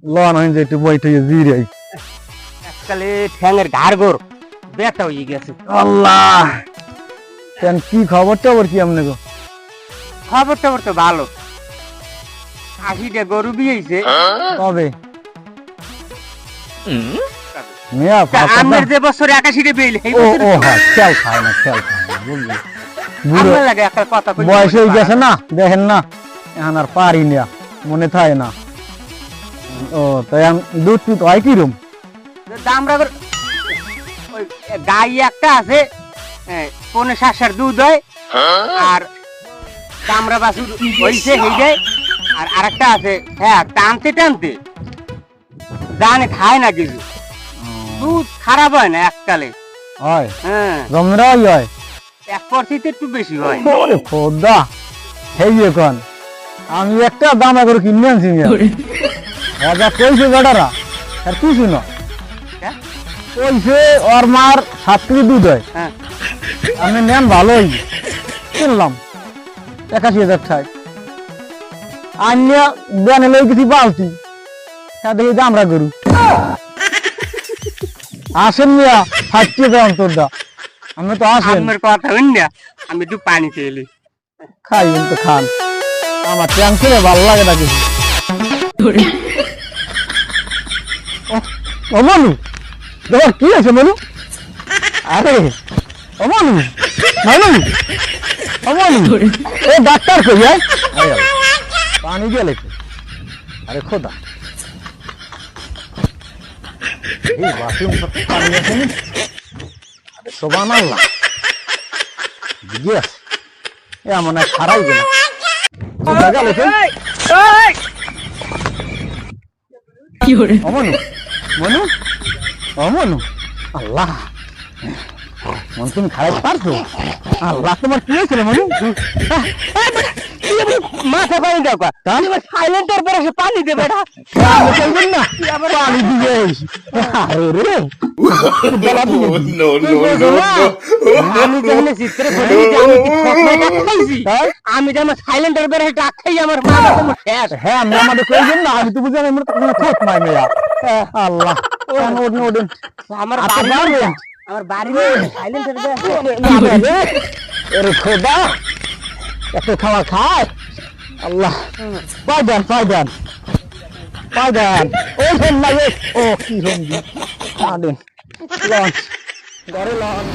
Loan হইন যে একটু বইতে জিরাই। আজকালে ঠ্যাঙের ঘাড় গোর ব্যথা হয়ে গেছে। আল্লাহ কেন কি খবর টবর কি আমনে গো? খবর টবর তো ভালো। 80টা গরু বিয়েছে। কবে মিয়া আমের যে বছরে 81টা বিয়েল এই ও বছরে ও হ্যাঁ খেয়াল খায় না বুঝলি বুড়ো আমার লাগে একটা কথা কই। বয়স হয়ে গেছে না, দেখেন না এখন আর পারি না, মনে থাকে না। ও তাই দুধ টুধ হয় কিরম? দামরা ওই গাই একটা আছে, 5.5 দুধ হয়, আর দামরা বাছুর হইছে হেইটাই, আর আরেকটা আছে হ্যাঁ টানতে টানতে জানে খায় না কিছু, দুধ খারাপ হয় না এককালে। হয় হ্যাঁ রমরাই হয় 1% একটু বেশি হয়। ওরে খোদা হেই এখন আমি একটা দামা করে কিনে আনছি মিয়া। রাজা কইছে বেটারা আর কি শুনো হ্যাঁ? কইছে ওর মার 7 কেজি দুধ হয়, হ্যাঁ আমি নেন ভালোই কিনলাম 81,000 টাকা। আনিয়া দেন লই কিছু বালতি হ্যাঁ দেখি দামরা গরু আসেন মিয়া ফাটিয়ে দেয় অন্তরটা। আমি তো আসেন আমার কথা হইন না, আমি একটু পানি খেলি। খাই কিন্তু খান, আমার ট্যাঙ্কে ভালো লাগে না কিছু। ও মানু তোমার কি আছে মানু? আরে ও মানু মানু ও মানু ও ডাক্তার কই যায় পানি গেলে আরে খোদা এই বাথরুম পানি আছে নি? আরে সোবান আল্লাহ জিজ্ঞেস এমন এক হারাই গেল অমনু মনু অমনু আল্লাহ মন তুমি খারাপ পারছো? আল্লাহ তোমার কি হয়েছিল মনু? মাথা পানি দাও কা সাইলেন্টার পরে সে পানি দেবে না পানি দিয়ে আরে রে আমি তাহলে চিত্রে বলি যে আমি কি ঠকমাই ডাক খাইছি? আমি যে আমার সাইলেন্টার বের হয়ে ডাক খাই আমার মাথা তো শেষ। হ্যাঁ আমি আমাদের প্রয়োজন না, আমি তো বুঝি আমরা তো কোনো ঠোঁট মাই মেয়া। আল্লাহ ওদিন ওদিন আমার আচ্ছা, বাড়ি পারবেন? আমার বাড়ি সাইলেন্টার বের এরে খোদা এত খাবার খায় আল্লাহ পাই দেন ওই ফোন লাগে ও কি সঙ্গী দেন লঞ্চ ঘরে লঞ্চ